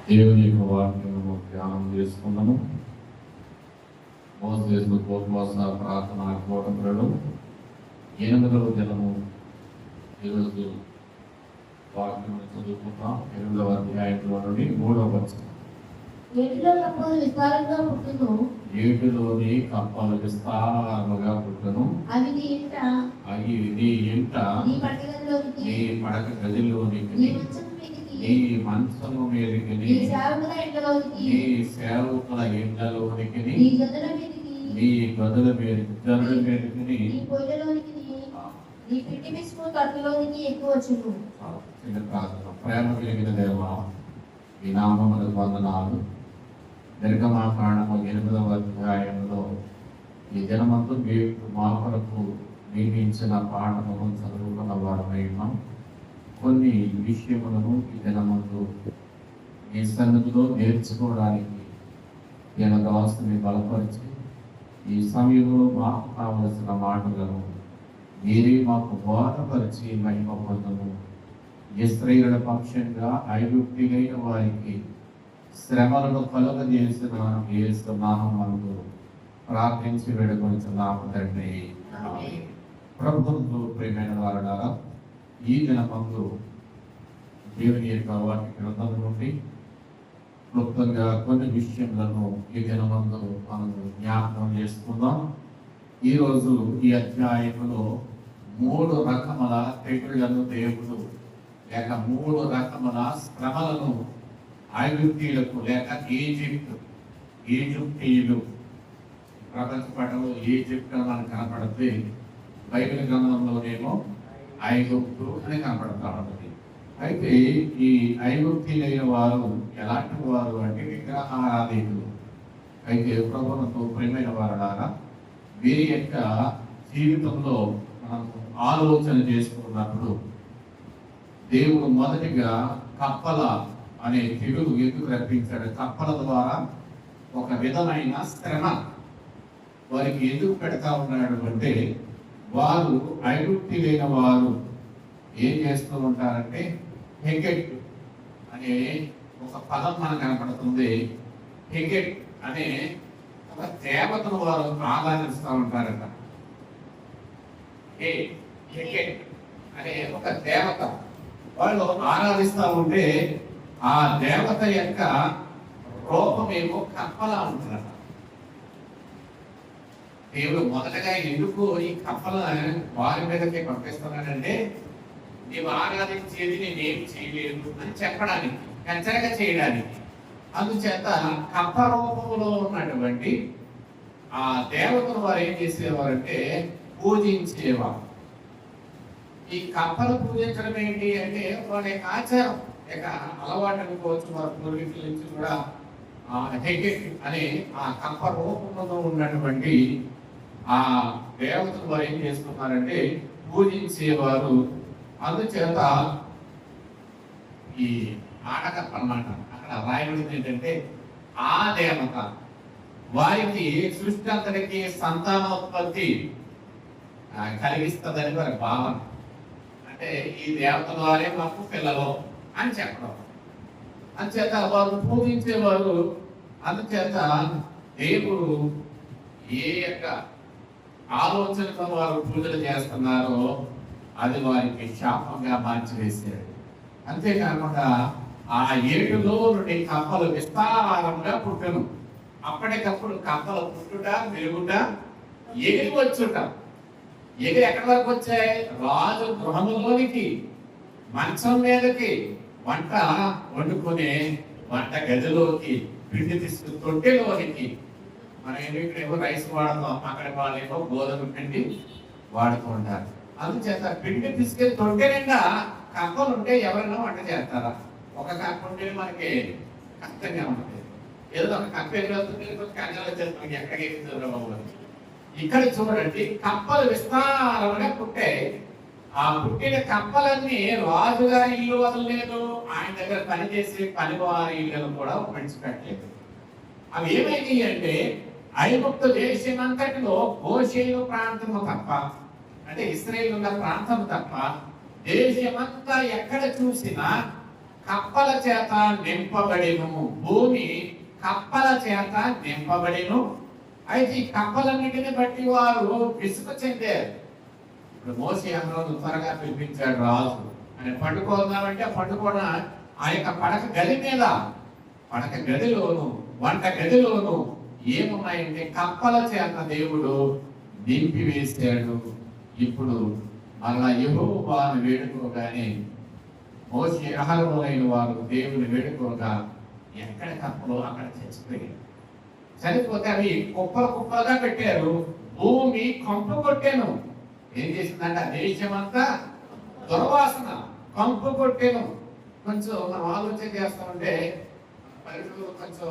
దేవుని యొక్క వాక్యము ధ్యానం చేసుకున్నాము. మోసేసు ఉపవాస ప్రార్థన కూటములలో 8వ దినము ఈరోజు వాక్యం చదువుకుంటాం. 8వ అధ్యాయంలో నుండి 3వ వచనం. ఏటిలోని కప్పలు విస్తారముగా పుట్టును, అవి నీ ఇంట నీ పడక గదిలోనికి నీ మంచము మీదకి నీ సేవకుల ఇండ్లలోనికి నీ గదుల మీదకి ప్రేమ కలిగిన దేవా, ఈ నామములకు వందనాలు. నిర్గమకాండము 8వ అధ్యాయంలో ఈ దినమందు మీరు మా కొరకు నియమించిన పాఠమును చదువుకున్న వారమై ఉన్నాం. కొన్ని విషయములను ఈ దినమందు మీ సన్నిధిలో నేర్చుకోవడానికి నేను దాసుని బలపరిచి ఈ సమయంలో మాకు కావలసిన మాటలను మీరే మాకు బోధపరిచి మహిమ పొందము. ఇశ్రాయేలు పక్షంగా ఐగుప్తులైన వారికి శ్రమలను కలుగజేసిన యేసు నామములో ప్రార్థించి వేడుకొనుచున్నాము తండ్రి. ప్రభువుకు ప్రియమైన వారలారా, ఈ దినమందు దేవుని యొక్క వాక్య గ్రంథం నుండి క్లుప్తంగా కొన్ని విషయములను ఈ దినమందు మనం జ్ఞాపకం చేసుకుందాం. ఈరోజు ఈ అధ్యాయంలో 3 రకముల తెగుళ్లను దేవుడు లేక 3 రకముల శ్రమలను ఐగుప్తీయులకు లేక ఈజిప్టీయులు ప్రపంచ పటంలో ఈజిప్ట్ అని మనకు కనపడుతుంది. బైబిల్ గ్రంథంలోనేమో ఐగుప్తు అని కనపడతా ఉంటుంది. అయితే ఈ ఐగుప్తీయులైన వారు ఎలాంటి వారు అంటే విగ్రహారాధికులు. అయితే ప్రభువుతో ప్రియమైన వారులారా, వీరి యొక్క జీవితంలో మనం ఆలోచన చేసుకున్నప్పుడు దేవుడు మొదటిగా కప్పల అనే తెగులు ఎందుకు రప్పించాడు? కప్పల ద్వారా ఒక విధమైన శ్రమ వారికి ఎందుకు పెడతా ఉన్నాడు అంటే, వారు ఐగుప్తీయులైన వారు ఏం చేస్తూ ఉంటారంటే, హెకెట్ అనే ఒక పదం మనకు కనపడుతుంది. హెకెట్ అనే ఒక దేవతను వారు ఆరాధిస్తూ ఉంటారట. హెకెట్ అనే ఒక దేవత వాళ్ళు ఆరాధిస్తూ ఉంటే ఆ దేవత యొక్క రూపమేమో కప్పలా ఉంటుందట. దేవుడు మొదటగా ఎందుకు ఈ కప్పల వారి మీదకి పంపిస్తున్నాడంటే, నీవు ఆరాధించేది నేనేం చేయలేదు అని చెప్పడానికి, హెచ్చరిక చేయడానికి. అందుచేత కప్ప రూపంలో ఉన్నటువంటి ఆ దేవతను వారు ఏం చేసేవారంటే పూజించేవారు. ఈ కప్పలు పూజించడం ఏంటి అంటే వారి యొక్క ఆచారం, ఇక అలవాటు అనుకోవచ్చు. వారి పూర్వీకుల నుంచి కూడా హెకెట్ అనే ఆ కప్ప రూపంలో ఉన్నటువంటి ఆ దేవతను వారు ఏం చేస్తున్నారంటే పూజించేవారు. అందుచేత ఈ ఆడకప్ప అన్నమాట అక్కడ రాయబడింది ఏంటంటే, ఆ దేవత వారికి సృష్టి అంతటికి సంతానోత్పత్తి కలిగిస్తుందని వారి భావన. అంటే ఈ దేవత ద్వారే మాకు పిల్లలు అని చెప్పడం. అందుచేత వారు పూజించేవారు. అందుచేత దేవుడు ఏ యొక్క ఆలోచనతో వారు పూజలు చేస్తున్నారో అది వారికి శాపంగా మార్చివేశాడు. అంతేకాకుండా ఆ ఏటిలో నుండి కప్పలు విస్తారంగా పుట్టును. అప్పటికప్పుడు కప్పలు పుట్టుట, పెరుగుట, ఎగిరి వచ్చుట. ఎగిరి ఎక్కడి వరకు వచ్చాయి? రాజు గృహంలోనికి, మంచం మీదకి, వంట వండుకునే వంట గదిలోకి, పిండి తీసుకుని తొట్టెలోనికి. మనం ఇక్కడేమో రైస్ వాడతాం, అక్కడ వాళ్ళేమో గోధుమ పిండి వాడుతూ ఉంటారు. అందుచేత పిండి తీసుకెళ్ళి తొట్టె నిండా కప్పలు ఉంటే ఎవరైనా వంట చేస్తారా? ఒక కప్ప ఉంటే మనకి కష్టంగా ఉంటుంది. ఏదో ఒక కప్ప ఎదురవుతుంది, కంగారు వచ్చేస్తుంది, ఎక్కడికి బాబు. ఇక్కడ చూడండి, కప్పలు విస్తారంగా పుట్టాయి. ఆ పుట్టిన కప్పలన్నీ రాజుగారి ఇల్లు వదలలేదు, ఆయన దగ్గర పనిచేసే పనివారి ఇళ్ళను కూడా విడిచిపెట్టలేదు. అవి ఏమైంది అంటే, ఐగుప్తు దేశమంతటిలో గోషేను ప్రాంతము తప్ప, అంటే ఇశ్రాయేలు ఉన్న ప్రాంతం తప్ప దేశమంతా ఎక్కడ చూసినా కప్పల చేత నింపబడిను. భూమి కప్పల చేత నింపబడిను. అయితే ఈ కప్పలన్నిటిని బట్టి వారు విసుగు చెందారు. ఇప్పుడు మోషే అహరోను త్వరగా పిలిపించాడు రాజు అని పట్టుకోదామంటే పట్టుకోవడం ఆ యొక్క పడక గది మీద, పడక గదిలోను వంట గదిలోను ఏమున్నాయంటే కప్పల చేత దేవుడు నింపివేశాడు. ఇప్పుడు అలా యెహోవాను వేడుకోగానే మోషే అహరోనులైన వారు దేవుని వేడుకోగా ఎక్కడ కప్పలు అక్కడ చచ్చిపోయాయి. చనిపోతే అవి కుప్పలు కుప్పలుగా పెట్టారు. భూమి కంపు కొట్టాను. ఏం చేసిందంటే ఆ దేశమంతా దుర్వాసన కంపు కొట్టాను. కొంచెం మనం ఆలోచన చేస్తామంటే పల్లెటూరు కొంచెం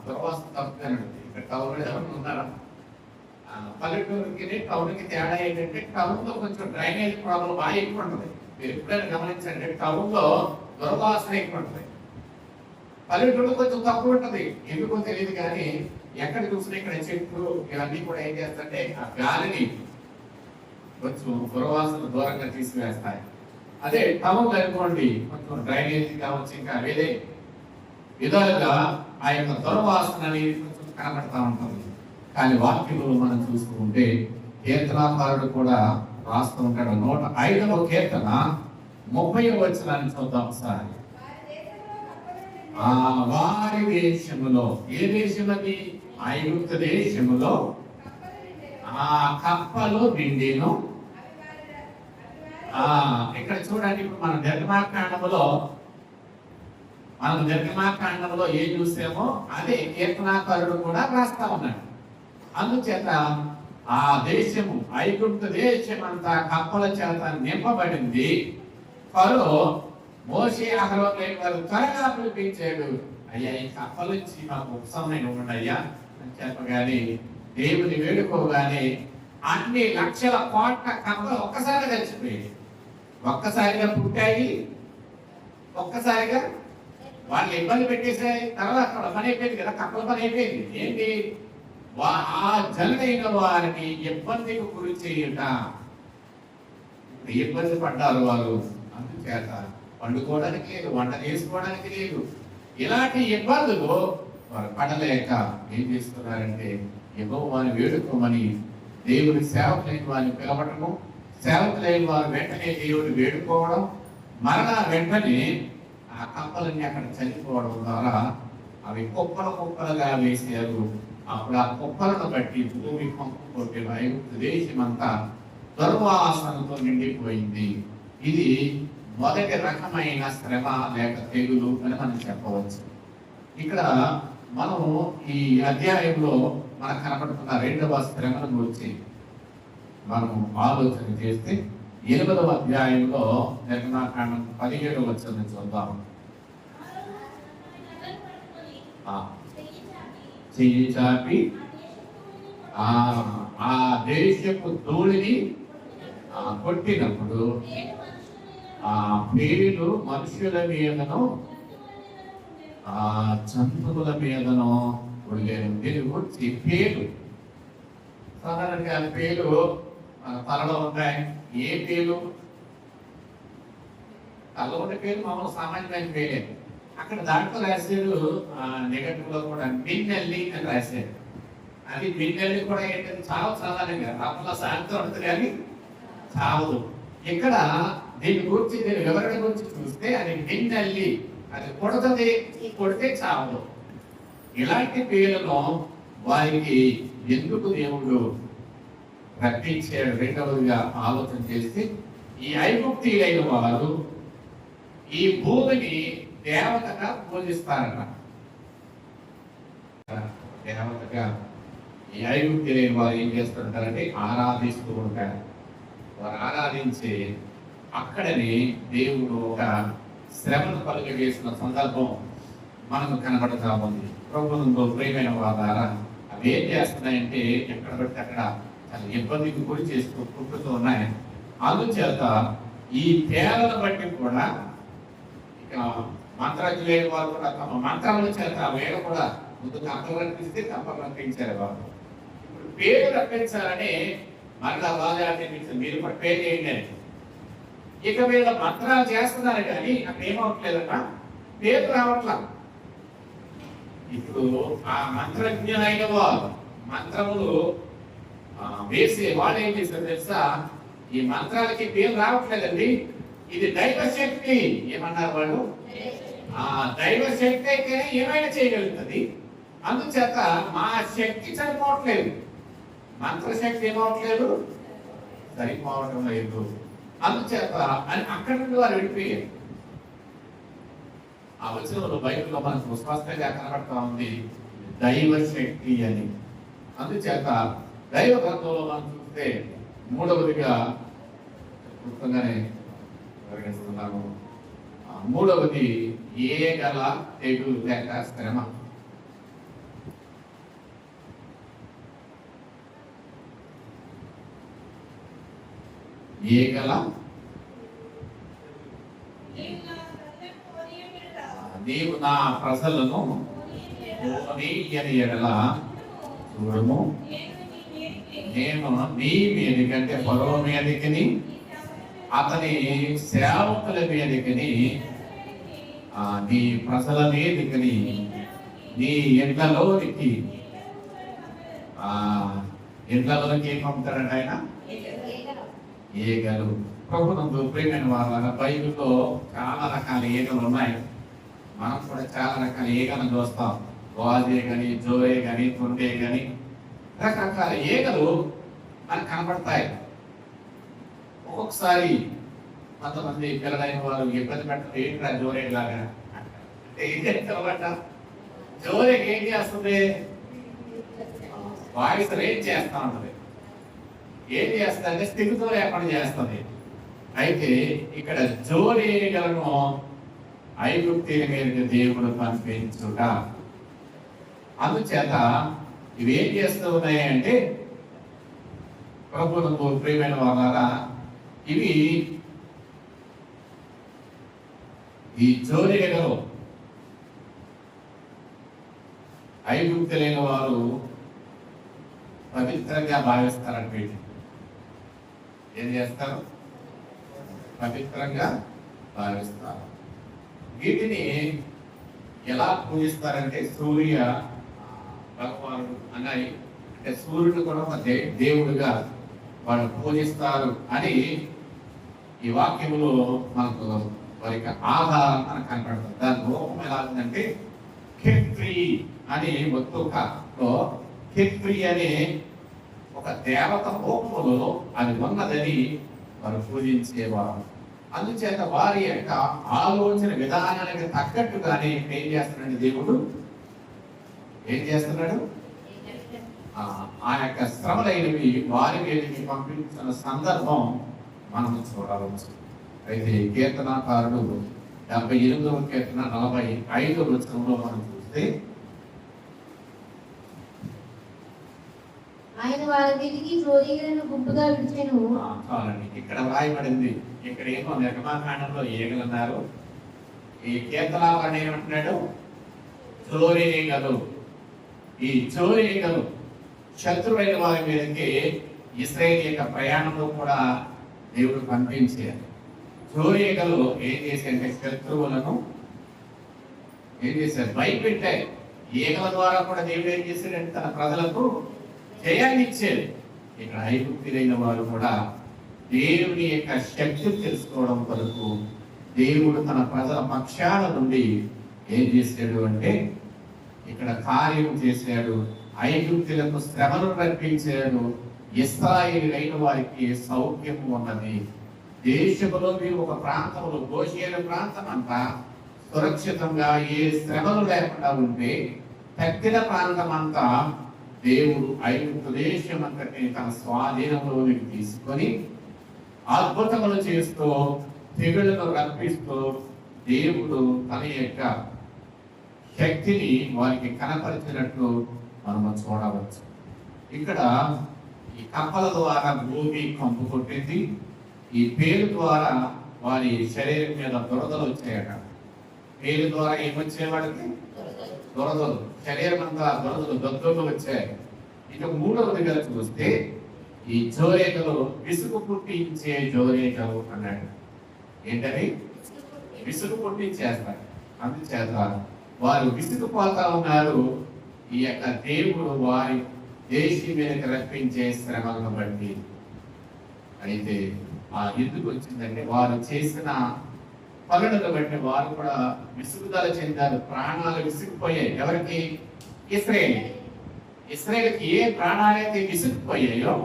దుర్వాసన తప్పుతానండి. ఇక్కడ టౌన్ ఎవరు ఉన్నారా? పల్లెటూరుకి టౌన్కి తేడా ఏంటంటే టౌన్ లో కొంచెం డ్రైనేజ్ ప్రాబ్లం బాగా ఎక్కువ ఉంటుంది. మీరు ఎప్పుడైనా గమనించండి, టౌన్ లో దుర్వాసన ఎక్కువ ఉంటుంది. పల్లెటూరు కొంచెం తక్కువ ఉంటుంది. ఎందుకో తెలియదు కానీ ఎక్కడ చూసినా ఇక్కడ చెట్లు ఇవన్నీ కూడా ఏం చేస్తాయంటే ఆ గాలిని కొంచెం దుర్వాసన దూరంగా తీసివేస్తాయి. అదే టౌన్ అనుకోండి కొంచెం డ్రైనేజ్ కావచ్చు, ఇంకా వేరే విధాలుగా ఆ యొక్క దుర్వాసన అనేది కొంచెం కనబడతా ఉంటుంది. కానీ వాక్యంలో మనం చూసుకుంటే కీర్తనాకారుడు కూడా రాస్తూ ఉంటాడు. 105వ కీర్తన 30వ వచనాన్ని చూద్దాం ఒకసారి. వారి దేశములో, ఏ దేశమది? ఐగుప్తు దేశములో ఆ కప్పలు నిండిను. ఇక్కడ చూడండి, ఇప్పుడు మన నిర్గమాకాండములో ఏం చూసామో అదే కీర్తనాకారుడు కూడా రాస్తా ఉన్నాడు. అందుచేత ఆ దేశము ఐగుప్తు దేశం అంతా కప్పల చేత నింపబడింది. ఫరో మోషే అహరోనులైన వారు త్వరగా పిలిపించాడు. అయ్యా ఈ కప్పల నుంచి మాకు ఉపశమనం ఇవ్వండి అయ్యా అని చెప్పగానే దేవుని వేడుకోగానే అన్ని లక్షల కోట్ల కప్పలు ఒక్కసారిగా చచ్చిపోయాయి. ఒక్కసారిగా పుట్టాయి, ఒక్కసారిగా వాళ్ళు ఇబ్బంది పెట్టేసాయి. తర్వాత పని అయిపోయింది కదా, కప్పల పని అయిపోయింది. ఏంటి? ఆ జనులైన వారిని ఇబ్బందికి గురి చేయుట. ఇబ్బంది పడ్డారు వారు. అందుచేత వండుకోవడానికి లేదు, వంట చేసుకోవడానికి లేదు. ఇలాంటి ఇబ్బందులు వారు పడలేక ఏం చేస్తున్నారంటే యెహోవాను వేడుకోమని దేవుని సేవకులైన వారిని పిలవటము, సేవకులైన వారు వెంటనే దేవుని వేడుకోవడం, మరలా వెంటనే ఆ కప్పలన్నీ అక్కడ చనిపోవడం ద్వారా అవి కుప్పలుగా వేసారు. అప్పుడు ఆ కుప్పలను బట్టి భూమి కంపు కొట్టే ఐగుప్తు దేశమంతా దుర్వాసనతో నిండిపోయింది. ఇది మొదటి రకమైన శ్రమ లేక తెగులు అని మనం చెప్పవచ్చు. ఇక్కడ మనం ఈ అధ్యాయంలో మనకు కనబడుతున్న రెండవ శ్రమను గురించి మనం ఆలోచన చేస్తే 8వ అధ్యాయంలో నిర్గమాకాండం 17వ వచనం చూద్దాం. చెయ్యి చాపి ఆ దేశపు ధూళిని కొట్టినప్పుడు ఆ పేర్లు మనుషుల మీదను జంతువుల మీదను ఉండేది. దీని గురించి పేరు సాధారణంగా పేరు తలలో ఉంటాయి. ఏ పేరు? తలలో ఉండే పేరు మామూలు సామాన్యమైన పేరే. అక్కడ దాంట్లో రాశాడు నెగటివ్ లో కూడా మిన్నెల్లి అని రాశాడు. అది మిన్నెల్లి కూడా ఏంటంటే చాలా సాధారణంగా తప్పల సాయంత్రం ఉంటుంది కానీ చావదు. ఇక్కడ దీని గురించి దీని వివరణ గురించి చూస్తే అది మిన్నెల్లి, అది కొడుతుంది, కొడితే చావదు. ఇలాంటి పేర్లను వారికి ఎందుకు దేవుడు రప్పించాడు? రెండవదిగా ఆలోచన చేస్తే ఈ ఐగుప్తీయులైన వారు ఈ భూమిని దేవతగా పూజిస్తారట. దేవతగా ఈ ఐగుప్తీయులైన వారు ఏం చేస్తుంటారంటే ఆరాధిస్తూ ఉంటారు. వారు ఆరాధించి అక్కడనే దేవుడు ఒక శ్రమను కలుగజేసిన సందర్భం మనకు కనబడతా ఉంది. ప్రభుత్వంలో ప్రియమైన వారు అవి ఏం చేస్తున్నాయంటే ఎక్కడ పడితే అక్కడ చాలా ఇబ్బందికి గురి చేస్తూ పుట్టుతూ ఉన్నాయి. అందుచేత ఈ పేర్లను బట్టి కూడా ఇక మంత్రాజ్యులైన వారు కూడా తమ మంత్రాల చేత వేళ కూడా ముందు కప్పలు రప్పిస్తే కప్పలు రప్పించారు వారు. ఇప్పుడు పేరు రప్పించాలని మరలా వాళ్ళు మీరు కూడా పేరు చేయండి. ఇక వీళ్ళ మంత్రాలు చేస్తున్నారు కానీ అక్కడ ఏమవట్లేదట, పేరు రావట్లా. ఇప్పుడు ఆ మంత్రజ్ఞులైన వారు మంత్రములు వేసే వాళ్ళు ఏం చేశారు తెలుసా, ఈ మంత్రాలకి పేరు రావట్లేదండి. ఇది దైవ శక్తి. ఏమన్నారు వాళ్ళు? ఆ దైవ శక్తి అయితే ఏమైనా చేయగలుగుతుంది. అందుచేత మా శక్తి సరిపోవట్లేదు, మంత్రశక్తి ఏమవట్లేదు, సరిపోవటం లేదు. అందుచేత అని అక్కడి నుండి వారు వెళ్ళిపోయారు. ఆ వచనంలో బైబిల్లో మనకు స్పష్టంగా కనబడతా ఉంది దైవ శక్తి అని. అందుచేత దైవ గ్రంథంలో మనం చూస్తే మూడవదిగా క్లుప్తంగానే పరిగణిస్తున్నాము. మూడవది ఏ గల తెగులు లేక శ్రమ. ఏ గల నీవు నా ప్రజలను ఎడల చూడము, నేను నీ మీదకంటే పరవ మీదకి అతని సేవకుల మీదకి నీ ప్రజల మీదకి నీ ఇండ్లలోనికి ఇండ్లలోనికి ఏం పంపుతాడంట ఆయన? ఈగలు. ప్రభుత్వంతో ప్రేమైన వాళ్ళ బైబిల్లో చాలా రకాల ఈగలు ఉన్నాయి. మనం కూడా చాలా రకాల ఈగలను చూస్తాం. వాజే కానీ, జోరే కానీ, తొండే కానీ రకరకాల ఈగలు మనకు కనబడతాయి. ఒక్కొక్కసారి కొంతమంది పిల్లలైన వాళ్ళు ఇబ్బంది పెట్టడం ఏంటా జోరే లాగా అంటే జోరేకి ఏం చేస్తుంది? వాయిస్ రేట్ చేస్తా ఉంటుంది. ఏం చేస్తుంది అంటే స్థితితో లేకుండా చేస్తుంది. అయితే ఇక్కడ జోరేగలను ఐగుప్తీల మీదకి దేవుడు పంపించుట. అందుచేత ఇవి ఏం చేస్తూ ఉన్నాయి అంటే ప్రభువుకు ప్రియమైన వాళ్ళ ఇవి ఈ జోరేగలు ఐగుప్తులైన వారు పవిత్రంగా భావిస్తారంటే ఏం చేస్తారు? పవిత్రంగా భావిస్తారు. వీటిని ఎలా పూజిస్తారంటే సూర్య భగవానుడు అన్నాయి, అంటే సూర్యుడు కూడా ఒక దేవుడుగా వాళ్ళు పూజిస్తారు అని ఈ వాక్యములో మనకు వారికి ఆధారం మనకు కనపడుతుంది. దాని రూపం ఎలా ఉందంటే ఖిత్రి అని ఒక్కొక్కలో ఖిత్రి అనే ఒక దేవత రూపంలో అది ఉన్నదని వారు పూజించేవారు. అందుచేత వారి యొక్క ఆలోచన విధానానికి తగ్గట్టుగానే ఏం చేస్తున్నాడు దేవుడు? ఏం చేస్తున్నాడు? ఆ యొక్క శ్రమలైనవి వారి మీదకి పంపించిన సందర్భం మనం చూడవచ్చు. అయితే కీర్తనాకారుడు 78వ కీర్తన 45వ వచనంలో మనం చూస్తే ఆయన వారి మీదకి జోరీగలను గుంపుగా విడిచెను. ఇక్కడ వ్రాయబడింది. ఇక్కడ ఏమో నిర్మాకాండంలో ఈగలు అన్నారు. ఈ కీర్తనాకారుడు ఏమంటున్నాడు? జోరీగలు. ఈ జోరీగలు శత్రువైన వారి మీదకి ఇశ్రాయేలు యొక్క ప్రయాణంలో కూడా దేవుడు పంపించారు. జోరీగలు ఏం చేశారంటే శత్రువులను ఏం చేశారు? భయపెట్టాయి. ఈగల ద్వారా కూడా దేవుడు ఏం చేశాడంటే తన ప్రజలకు జయాన్ని ఇచ్చేది. ఇక్కడ ఐగుప్తులైన వారు కూడా దేవుని యొక్క శక్తి తెలుసుకోవడం కొరకు దేవుడు తన ప్రజల పక్షాల నుండి ఏం చేశాడు అంటే ఇక్కడ కార్యం చేశాడు. ఐగుప్తులకు శ్రమను రప్పించాడు. ఇశ్రాయేలీయులైన వారికి సౌఖ్యం ఉన్నది. దేశంలో మీరు ఒక ప్రాంతంలో గోషేను ప్రాంతం అంతా సురక్షితంగా ఏ శ్రమలు లేకుండా ఉంటే తక్కిన ప్రాంతం అంతా దేవుడు ఐగుప్తు దేశం అంతటిని తన స్వాధీనంలోనికి తీసుకొని అద్భుతములు చేస్తూ తెగుళ్లను రప్పిస్తూ దేవుడు తన యొక్క శక్తిని వారికి కనపరిచినట్లు మనము చూడవచ్చు. ఇక్కడ ఈ కప్పల ద్వారా భూమి కంపు కొట్టింది. ఈ పేరు ద్వారా వారి శరీరం మీద దురదలు వచ్చాయట. పేరు ద్వారా ఏమొచ్చే వాడికి? దురదలు. శరీరం అంతా దురదలు దద్దులు వచ్చాయి. ఇక మూడవదిగా చూస్తే ఈ జోరేగలు విసుగు పుట్టించే జోరేగలు అన్నాడు. ఏంటని విసుగు పుట్టించేస్తారు. అందుచేత వారు విసుగుపోతా ఉన్నారు. ఈ యొక్క దేవుడు వారి దేశం మీదకి రప్పించే శ్రమలను బట్టి. అయితే ఆ ఎందుకు వచ్చిందంటే వారు చేసిన పనులను బట్టి వారు కూడా విసుగుదల చెందారు. ప్రాణాలు విసిగిపోయాయి. ఎవరికి? ఇశ్రాయేలుకి ఏ ప్రాణాలైతే విసుగుపోయాయో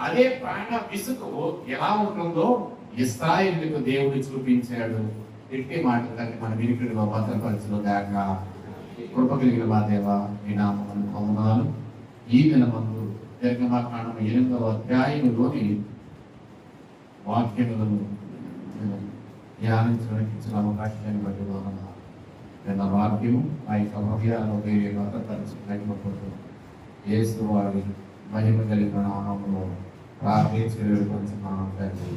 అదే ప్రాణ విసుగు ఎలా ఉంటుందో ఇశ్రాయేలుకు దేవుడు చూపించాడు. ఎట్టి మాటలకి మన వినికిడిలో భద్రపరచులో గాక. కృప కలిగిన మా దేవ మీ నామమును వందనాలు. ఈ దినమందు నిర్గమకాండం 8వ అధ్యాయంలోని వాక్యములను ధ్యానించడానికి ఇచ్చిన అవకాశాన్ని బట్టి వందనాలు. నిన్న వాక్యము ఆ యొక్క హృదయాల్లో భద్రపరచు యేసు వారి మహిమ కలిగిన నామములో ప్రార్థించి వేడుకొంచున్నాను తండ్రి.